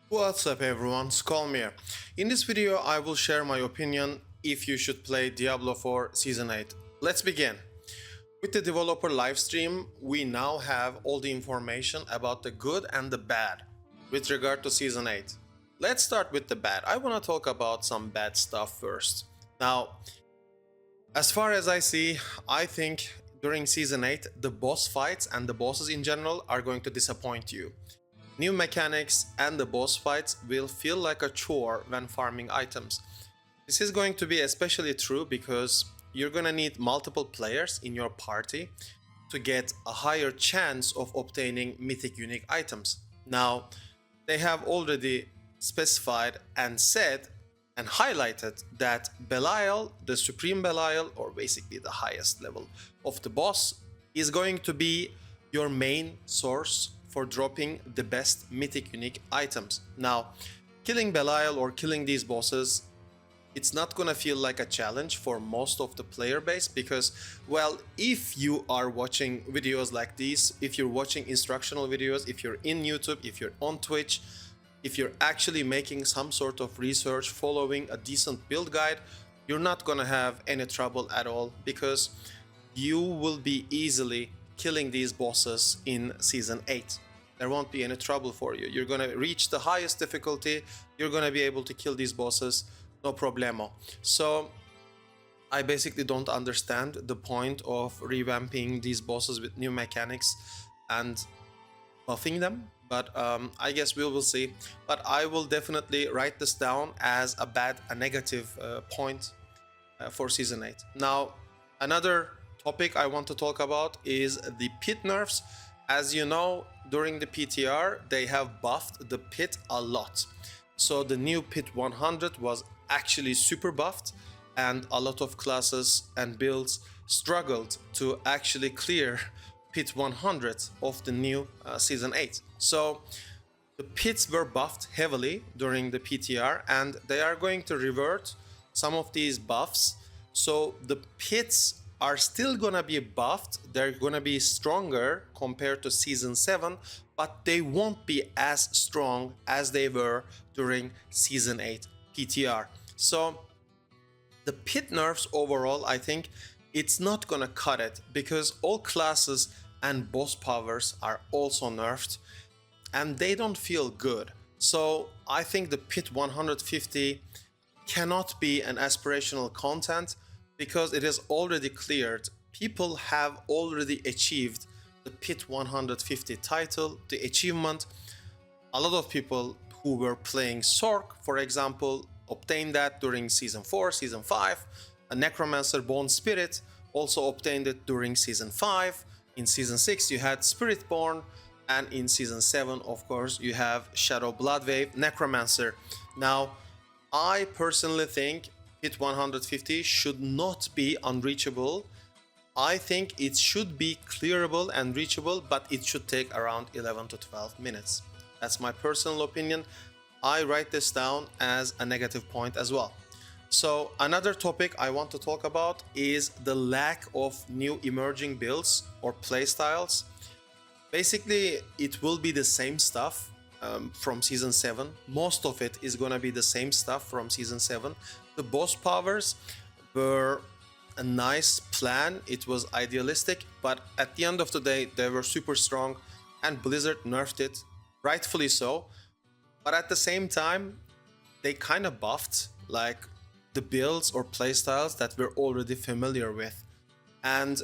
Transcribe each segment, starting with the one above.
What's up everyone, SKULM here. In this video I will share my opinion if you should play Diablo 4 Season 8. Let's begin. With the developer livestream, we now have all the information about the good and the bad with regard to Season 8. Let's start with the bad. I want to talk about some bad stuff first. Now, as far as I see, I think during Season 8, the boss fights and the bosses in general are going to disappoint you. New mechanics and the boss fights will feel like a chore when farming items. This is going to be especially true because you're gonna need multiple players in your party to get a higher chance of obtaining mythic unique items. Now, they have already specified and said and highlighted that Belial, the Supreme Belial, or basically the highest level of the boss, is going to be your main source for dropping the best mythic unique items. Now, killing Belial or killing these bosses, it's not gonna feel like a challenge for most of the player base because, well, if you are watching videos like these, if you're watching instructional videos, if you're in YouTube, if you're on Twitch, if you're actually making some sort of research, following a decent build guide, you're not gonna have any trouble at all because you will be easily killing these bosses in Season 8. There won't be any trouble for you. You're gonna reach the highest difficulty, you're gonna be able to kill these bosses, no problemo. So I basically don't understand the point of revamping these bosses with new mechanics and buffing them, but I guess we will see. But I will definitely write this down as a negative point for Season 8. Now, another topic I want to talk about is the pit nerfs. As you know, during the PTR, they have buffed the pit a lot. So the new pit 100 was actually super buffed, and a lot of classes and builds struggled to actually clear pit 100 of the new Season 8. So the pits were buffed heavily during the PTR, and they are going to revert some of these buffs. So the pits are still gonna be buffed, they're gonna be stronger compared to Season 7, but they won't be as strong as they were during Season 8 PTR. So the pit nerfs overall, I think it's not gonna cut it because all classes and boss powers are also nerfed and they don't feel good. So I think the pit 150 cannot be an aspirational content because it is already cleared. People have already achieved the pit 150 title, the achievement. A lot of people who were playing Sork, for example, obtained that during Season 4, Season 5. A Necromancer Bone Spirit also obtained it during Season 5. In Season 6 you had Spiritborn, and in Season 7 of course you have Shadow Blood Wave Necromancer. Now, I personally think pit 150 should not be unreachable. I think it should be clearable and reachable, but it should take around 11 to 12 minutes. That's my personal opinion. I write this down as a negative point as well. So another topic I want to talk about is the lack of new emerging builds or playstyles. Basically, it will be the same stuff from Season 7. Most of it is gonna be the same stuff from Season 7. The boss powers were a nice plan, it was idealistic, but at the end of the day they were super strong and Blizzard nerfed it, rightfully so. But at the same time, they kind of buffed like the builds or playstyles that we're already familiar with. And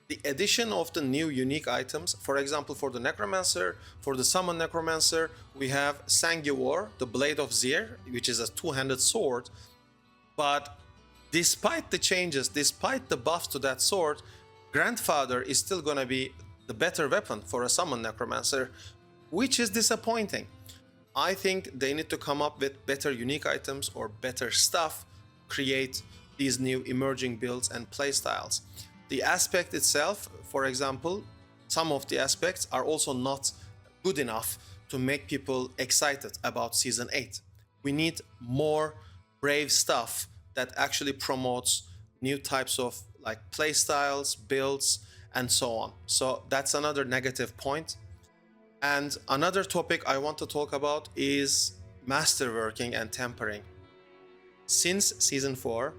the addition of the new unique items, for example, for the Necromancer, for the Summon Necromancer, we have Sanguivore, the Blade of Zir, which is a two-handed sword. But despite the changes, despite the buffs to that sword, Grandfather is still gonna be the better weapon for a Summon Necromancer, which is disappointing. I think they need to come up with better unique items or better stuff, create these new emerging builds and playstyles. The aspect itself, for example, some of the aspects are also not good enough to make people excited about Season 8. We need more brave stuff that actually promotes new types of like playstyles, builds, and so on. So that's another negative point. And another topic I want to talk about is masterworking and tempering. Since Season 4,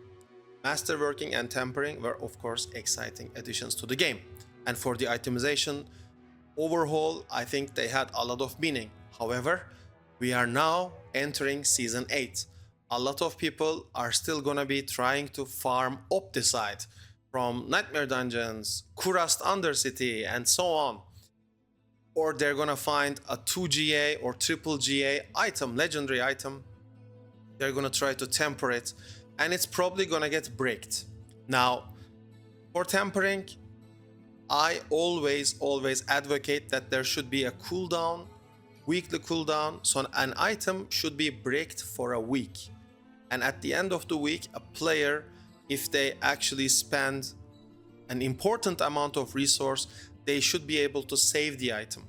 masterworking and tempering were of course exciting additions to the game. And for the itemization overhaul, I think they had a lot of meaning. However, we are now entering Season 8. A lot of people are still gonna be trying to farm Opticide from Nightmare Dungeons, Kurast Undercity, and so on. Or they're gonna find a 2 GA or triple GA item, legendary item. They're gonna try to temper it, and it's probably gonna get bricked. Now, for tempering, I always advocate that there should be a cooldown, weekly cooldown, so an item should be bricked for a week. And at the end of the week, a player, if they actually spend an important amount of resource, they should be able to save the item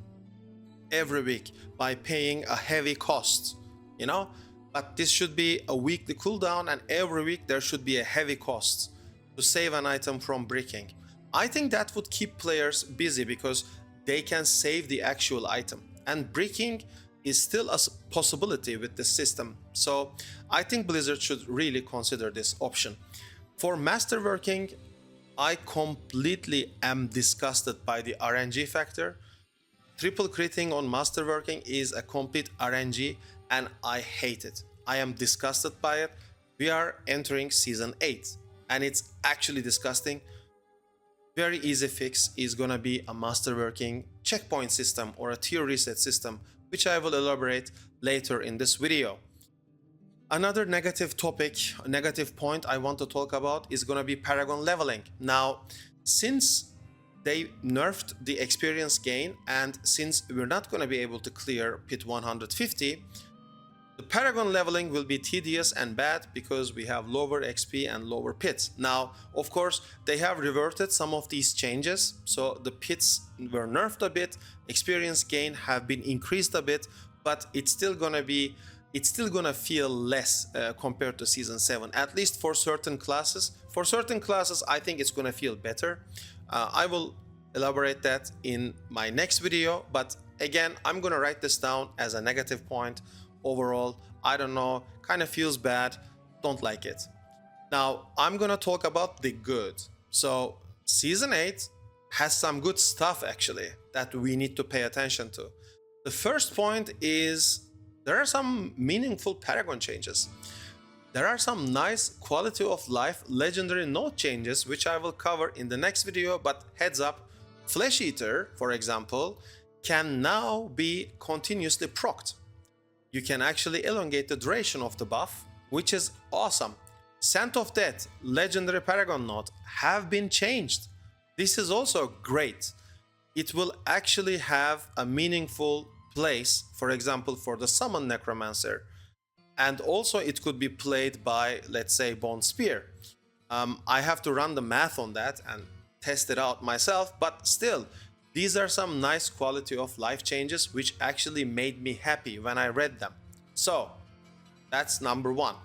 every week by paying a heavy cost, you know? But this should be a weekly cooldown, and every week there should be a heavy cost to save an item from bricking. I think that would keep players busy because they can save the actual item, and bricking is still a possibility with this system. So I think Blizzard should really consider this option. For masterworking, I completely am disgusted by the RNG factor. Triple critting on masterworking is a complete RNG, and I hate it. I am disgusted by it. We are entering Season 8, and it's actually disgusting. Very easy fix is gonna be a masterworking checkpoint system or a tier reset system, which I will elaborate later in this video. Another negative topic, a negative point I want to talk about is gonna be Paragon leveling. Now, since they nerfed the experience gain, and since we're not gonna be able to clear Pit 150, the Paragon leveling will be tedious and bad because we have lower XP and lower pits. Now, of course, they have reverted some of these changes, so the pits were nerfed a bit, experience gain have been increased a bit, but it's still gonna feel less compared to Season 7, at least for certain classes. For certain classes, I think it's gonna feel better. I will elaborate that in my next video, but again, I'm gonna write this down as a negative point. Overall, I don't know, kind of feels bad, don't like it. Now, I'm gonna talk about the good. So, Season 8 has some good stuff actually that we need to pay attention to. The first point is there are some meaningful Paragon changes. There are some nice quality of life legendary node changes, which I will cover in the next video, but heads up, Flesh Eater, for example, can now be continuously procced. You can actually elongate the duration of the buff, which is awesome. Scent of Death, legendary Paragon node, have been changed. This is also great. It will actually have a meaningful place, for example, for the Summon Necromancer. And also it could be played by, let's say, Bone Spear. I have to run the math on that and test it out myself, but still, these are some nice quality of life changes which actually made me happy when I read them. So, that's number one.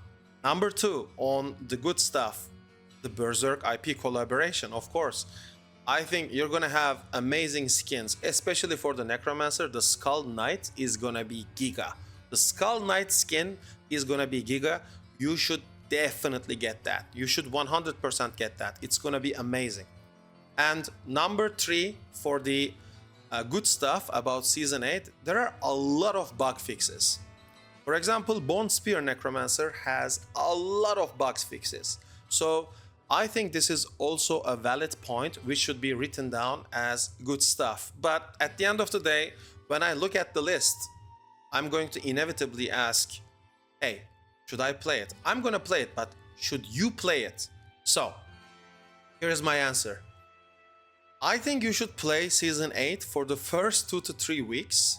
Number two, on the good stuff, the Berserk IP collaboration, of course. I think you're gonna have amazing skins, especially for the Necromancer. The Skull Knight is gonna be giga. The Skull Knight skin is gonna be giga. You should definitely get that. You should 100% get that. It's gonna be amazing. And number three, for the good stuff about Season 8, there are a lot of bug fixes. For example, Bone Spear Necromancer has a lot of bug fixes. So I think this is also a valid point which should be written down as good stuff. But at the end of the day, when I look at the list, I'm going to inevitably ask, hey, should I play it? I'm gonna play it, but should you play it? So, here's my answer. I think you should play Season 8 for the first 2 to 3 weeks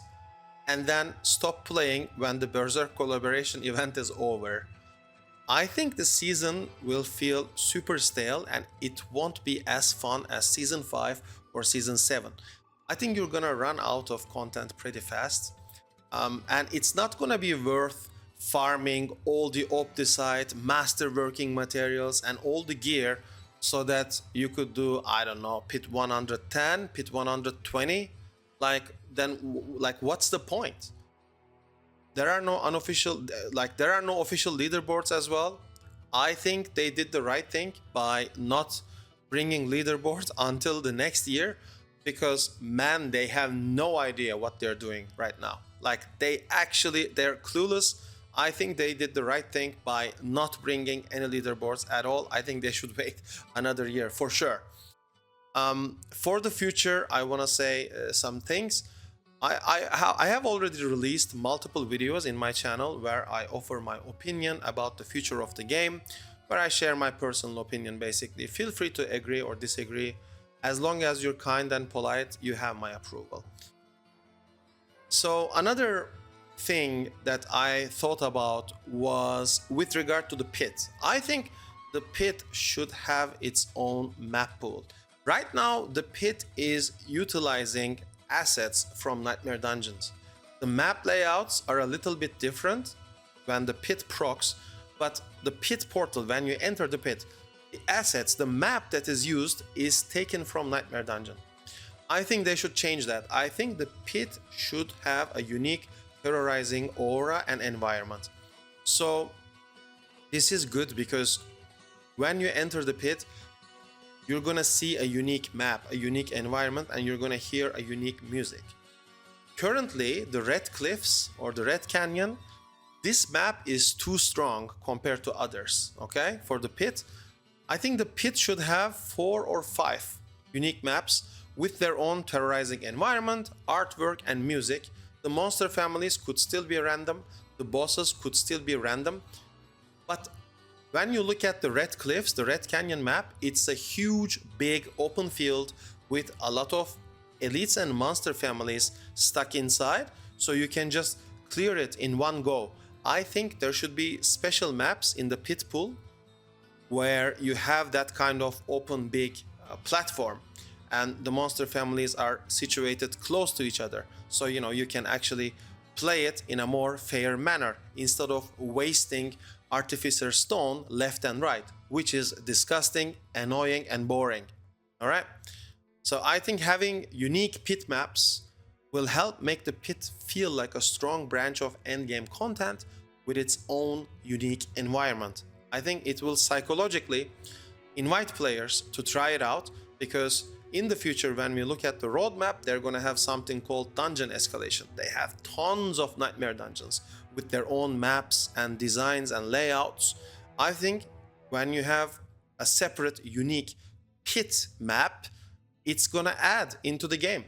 and then stop playing when the Berserk collaboration event is over. I think the season will feel super stale and it won't be as fun as Season 5 or Season 7. I think you're gonna run out of content pretty fast, and it's not gonna be worth farming all the Opticide, masterworking materials and all the gear so that you could do, I don't know, Pit 110, Pit 120, like what's the point? there are no unofficial, there are no official leaderboards as well. I think they did the right thing by not bringing leaderboards until the next year, because man, they have no idea what they're doing right now. Like they're clueless. I think they did the right thing by not bringing any leaderboards at all. I think they should wait another year for sure. For the future, I want to say some things. I have already released multiple videos in my channel where I offer my opinion about the future of the game, where I share my personal opinion basically. Feel free to agree or disagree. As long as you're kind and polite, you have my approval. So another thing that I thought about was with regard to the pit. I think the pit should have its own map pool. Right now, the pit is utilizing assets from Nightmare Dungeons. The map layouts are a little bit different when the pit procs, but the pit portal, when you enter the pit, the assets, the map that is used is taken from Nightmare Dungeon. I think they should change that. I think the pit should have a unique terrorizing aura and environment. So this is good because when you enter the pit, you're gonna see a unique map, a unique environment, and you're gonna hear a unique music. Currently, the Red Cliffs or the Red Canyon, this map is too strong compared to others, okay? For the pit, I think the pit should have 4 or 5 unique maps with their own terrorizing environment, artwork, and music. The monster families could still be random, the bosses could still be random, but when you look at the Red Cliffs, the Red Canyon map, it's a huge, big open field with a lot of elites and monster families stuck inside, so you can just clear it in one go. I think there should be special maps in the pit pool where you have that kind of open, big platform, and the monster families are situated close to each other, so you can actually play it in a more fair manner instead of wasting Artificer Stone left and right, which is disgusting, annoying, and boring. All right? So I think having unique pit maps will help make the pit feel like a strong branch of endgame content with its own unique environment. I think it will psychologically invite players to try it out, because in the future, when we look at the roadmap, they're going to have something called dungeon escalation. They have tons of nightmare dungeons with their own maps and designs and layouts. I think when you have a separate, unique pit map, it's going to add into the game.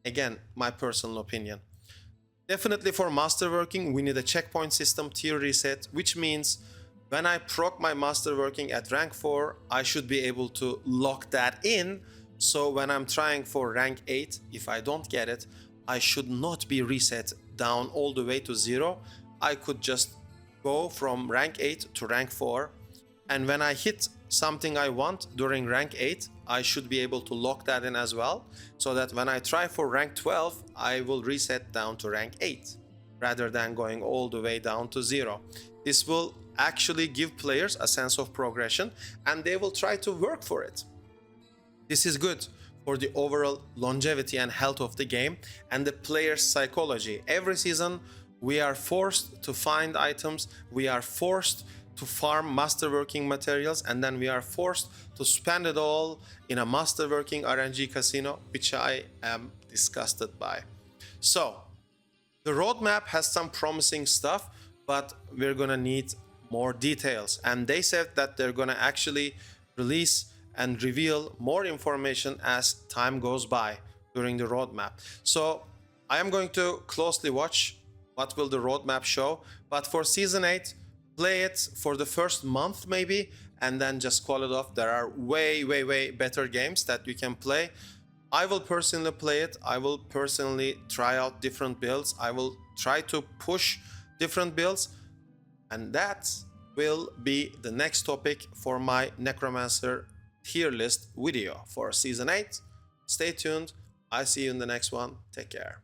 Again, my personal opinion. Definitely for masterworking, we need a checkpoint system tier reset, which means when I proc my masterworking at rank 4, I should be able to lock that in. So when I'm trying for rank 8, if I don't get it, I should not be reset down all the way to 0. I could just go from rank 8 to rank 4. And when I hit something I want during rank 8, I should be able to lock that in as well, so that when I try for rank 12, I will reset down to rank 8, rather than going all the way down to 0. This will actually give players a sense of progression, and they will try to work for it. This is good for the overall longevity and health of the game and the player's psychology. Every season, we are forced to find items, we are forced to farm masterworking materials, and then we are forced to spend it all in a masterworking RNG casino, which I am disgusted by. So, the roadmap has some promising stuff, but we're gonna need more details. And they said that they're gonna actually release and reveal more information as time goes by during the roadmap. So I am going to closely watch what will the roadmap show, but for season 8, play it for the first month maybe, and then just call it off. There are way better games that you can play. I will personally play it. I will personally try out different builds. I will try to push different builds, and that will be the next topic for my Necromancer tier list video for season 8. Stay tuned. I see you in the next one. Take care.